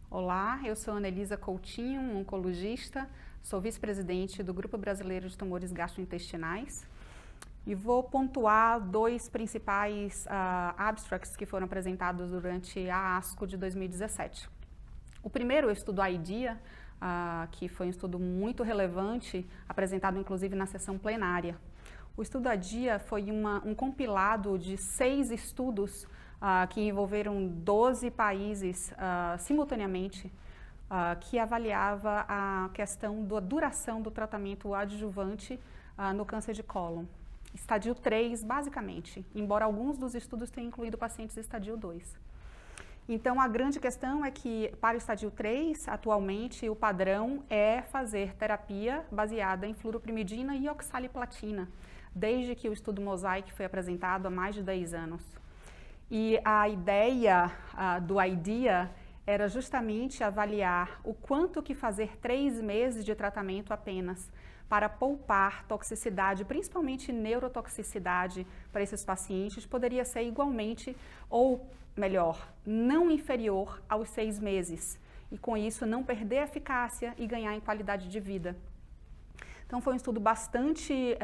Olá, eu sou Ana Elisa Coutinho, oncologista, sou vice-presidente do Grupo Brasileiro de Tumores Gastrointestinais e vou pontuar dois principais abstracts que foram apresentados durante a ASCO de 2017. O primeiro é o estudo IDEA, que foi um estudo muito relevante, apresentado inclusive na sessão plenária. O estudo IDEA foi um compilado de 6 estudos que envolveram 12 países simultaneamente, que avaliava a questão da duração do tratamento adjuvante no câncer de cólon. Estadio 3, basicamente, embora alguns dos estudos tenham incluído pacientes estadio 2. Então, a grande questão é que, para o estadio 3, atualmente, o padrão é fazer terapia baseada em fluoroprimidina e oxaliplatina, desde que o estudo Mosaic foi apresentado há mais de 10 anos. E a ideia do IDEA era justamente avaliar o quanto que fazer 3 meses de tratamento apenas para poupar toxicidade, principalmente neurotoxicidade para esses pacientes, poderia ser igualmente, ou melhor, não inferior aos 6 meses. E com isso não perder a eficácia e ganhar em qualidade de vida. Então, foi um estudo bastante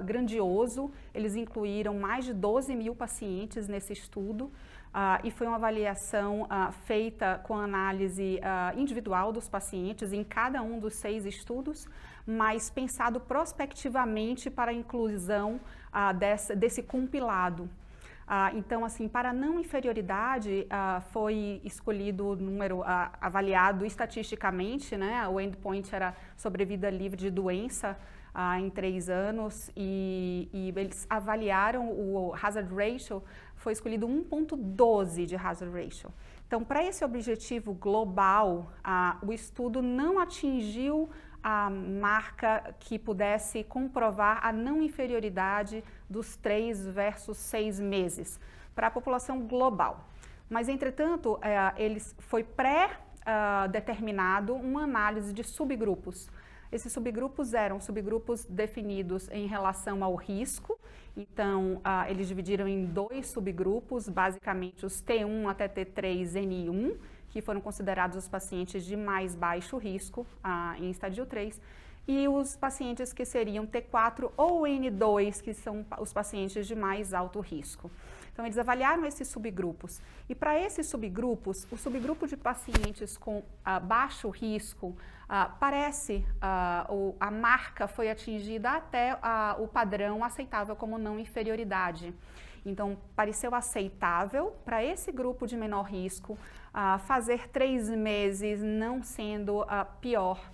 grandioso, eles incluíram mais de 12 mil pacientes nesse estudo e foi uma avaliação feita com análise individual dos pacientes em cada um dos 6 estudos, mas pensado prospectivamente para a inclusão desse compilado. Então, assim, para não inferioridade, foi escolhido o número avaliado estatisticamente, né? O endpoint era sobrevida livre de doença em 3 anos e eles avaliaram o hazard ratio, foi escolhido 1,12 de hazard ratio. Então, para esse objetivo global, o estudo não atingiu a marca que pudesse comprovar a não inferioridade dos 3 versus 6 meses para a população global. Mas, entretanto, foi pré-determinado uma análise de subgrupos. Esses subgrupos eram subgrupos definidos em relação ao risco, então eles dividiram em 2 subgrupos, basicamente os T1 até T3N1, que foram considerados os pacientes de mais baixo risco em estadio 3, e os pacientes que seriam T4 ou N2, que são os pacientes de mais alto risco. Então, eles avaliaram esses subgrupos. E para esses subgrupos, o subgrupo de pacientes com baixo risco, parece a marca foi atingida até o padrão aceitável como não inferioridade. Então, pareceu aceitável para esse grupo de menor risco fazer 3 meses não sendo pior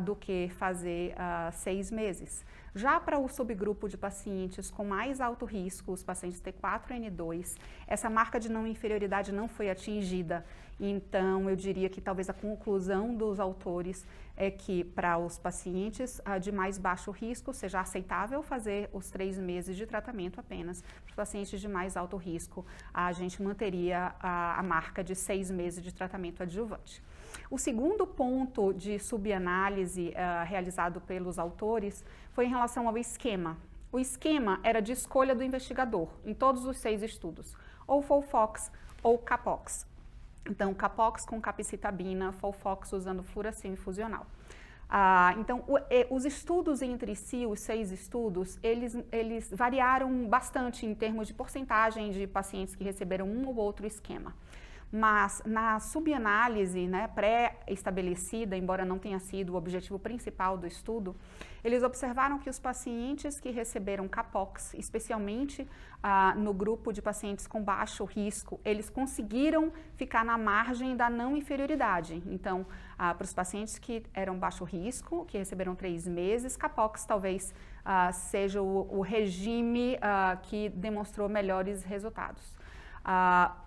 do que fazer 6 meses. Já para o subgrupo de pacientes com mais alto risco, os pacientes T4 e N2, essa marca de não inferioridade não foi atingida. Então, eu diria que talvez a conclusão dos autores é que para os pacientes de mais baixo risco seja aceitável fazer os 3 meses de tratamento apenas. Para os pacientes de mais alto risco, a gente manteria a marca de 6 meses de tratamento adjuvante. O segundo ponto de subanálise realizado pelos autores foi em relação ao esquema. O esquema era de escolha do investigador em todos os 6 estudos, ou FOLFOX ou CAPOX. Então, CAPOX com capecitabina, FOLFOX usando fluorescimento funcional. Então, os estudos entre si, os 6 estudos, eles variaram bastante em termos de porcentagem de pacientes que receberam um ou outro esquema. Mas na subanálise, né, pré-estabelecida, embora não tenha sido o objetivo principal do estudo, eles observaram que os pacientes que receberam CAPOX, especialmente no grupo de pacientes com baixo risco, eles conseguiram ficar na margem da não inferioridade. Então, para os pacientes que eram baixo risco, que receberam 3 meses, CAPOX talvez seja o regime que demonstrou melhores resultados.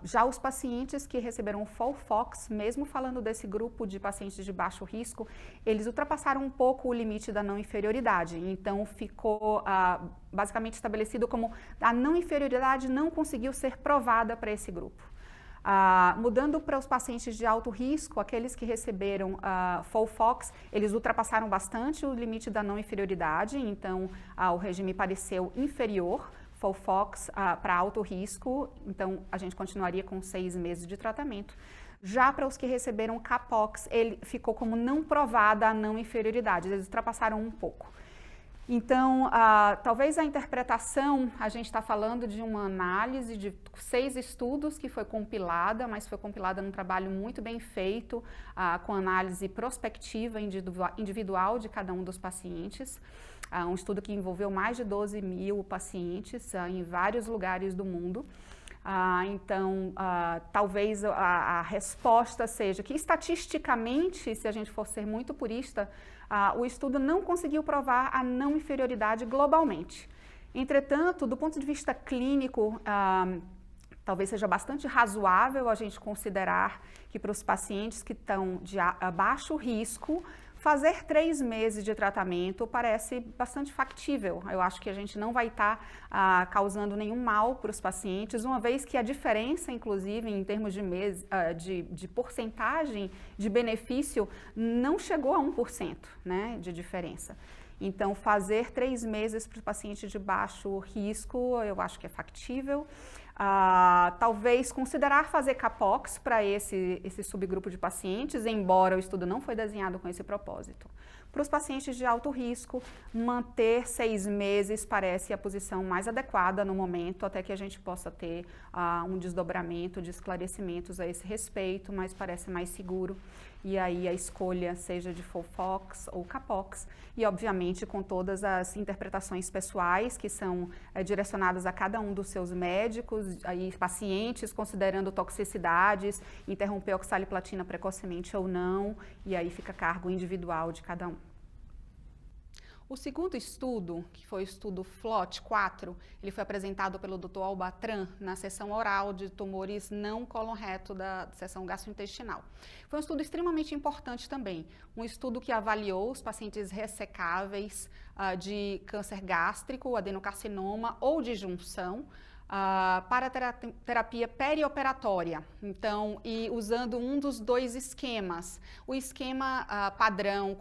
Já os pacientes que receberam o FOLFOX, mesmo falando desse grupo de pacientes de baixo risco, eles ultrapassaram um pouco o limite da não inferioridade. Então, ficou basicamente estabelecido como a não inferioridade não conseguiu ser provada para esse grupo. Mudando para os pacientes de alto risco, aqueles que receberam FOLFOX, eles ultrapassaram bastante o limite da não inferioridade, então o regime pareceu inferior. FOLFOX para alto risco, então a gente continuaria com 6 meses de tratamento. Já para os que receberam CAPOX, ele ficou como não provada a não inferioridade, eles ultrapassaram um pouco. Então, talvez a interpretação, a gente está falando de uma análise de 6 estudos que foi compilada, mas foi compilada num trabalho muito bem feito, com análise prospectiva individual de cada um dos pacientes. Um estudo que envolveu mais de 12 mil pacientes em vários lugares do mundo. Então, talvez a resposta seja que estatisticamente, se a gente for ser muito purista, o estudo não conseguiu provar a não inferioridade globalmente. Entretanto, do ponto de vista clínico, talvez seja bastante razoável a gente considerar que para os pacientes que estão de baixo risco, fazer 3 meses de tratamento parece bastante factível. Eu acho que a gente não vai estar causando nenhum mal para os pacientes, uma vez que a diferença, inclusive, em termos de porcentagem de benefício, não chegou a 1%, né, de diferença. Então, fazer 3 meses para o paciente de baixo risco, eu acho que é factível. Talvez considerar fazer CAPOX para esse subgrupo de pacientes, embora o estudo não foi desenhado com esse propósito. Para os pacientes de alto risco, manter 6 meses parece a posição mais adequada no momento, até que a gente possa ter um desdobramento de esclarecimentos a esse respeito, mas parece mais seguro. E aí a escolha seja de FOLFOX ou CAPOX, e obviamente com todas as interpretações pessoais que são direcionadas a cada um dos seus médicos, aí pacientes considerando toxicidades, interromper a oxaliplatina precocemente ou não, e aí fica a cargo individual de cada um. O segundo estudo, que foi o estudo FLOT4, ele foi apresentado pelo Dr. Albatran na sessão oral de tumores não cólon-reto da seção gastrointestinal. Foi um estudo extremamente importante também, um estudo que avaliou os pacientes ressecáveis de câncer gástrico, adenocarcinoma ou de junção, para terapia perioperatória, então, e usando um dos 2 esquemas. O esquema padrão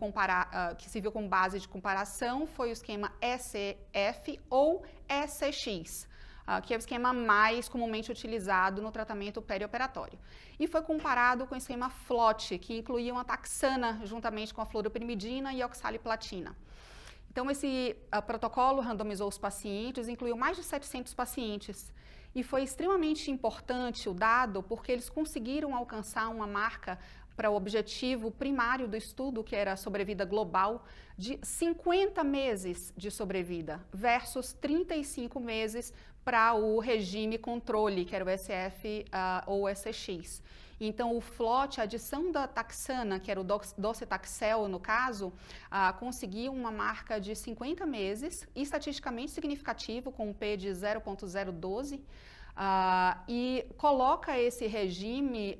que se viu como base de comparação foi o esquema ECF ou ECX, que é o esquema mais comumente utilizado no tratamento perioperatório. E foi comparado com o esquema FLOT, que incluía uma taxana juntamente com a fluoropyrimidina e a oxaliplatina. Então, esse protocolo randomizou os pacientes, incluiu mais de 700 pacientes. E foi extremamente importante o dado, porque eles conseguiram alcançar uma marca para o objetivo primário do estudo, que era a sobrevida global, de 50 meses de sobrevida, versus 35 meses para o regime controle, que era o SF ou SX. Então, o FLOT, a adição da taxana, que era o docetaxel no caso, conseguiu uma marca de 50 meses, estatisticamente significativo, com um P de 0,012, e coloca esse regime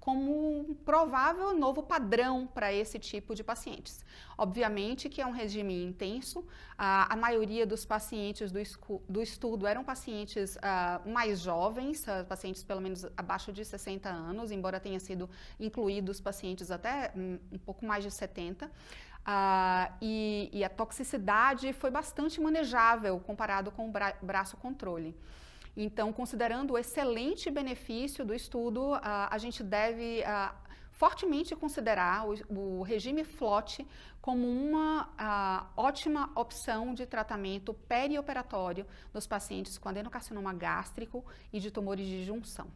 como um provável novo padrão para esse tipo de pacientes. Obviamente que é um regime intenso, a maioria dos pacientes do estudo eram pacientes mais jovens, pacientes pelo menos abaixo de 60 anos, embora tenha sido incluídos pacientes até um pouco mais de 70, e a toxicidade foi bastante manejável comparado com o braço controle. Então, considerando o excelente benefício do estudo, a gente deve fortemente considerar o regime FLOT como uma ótima opção de tratamento perioperatório dos pacientes com adenocarcinoma gástrico e de tumores de junção.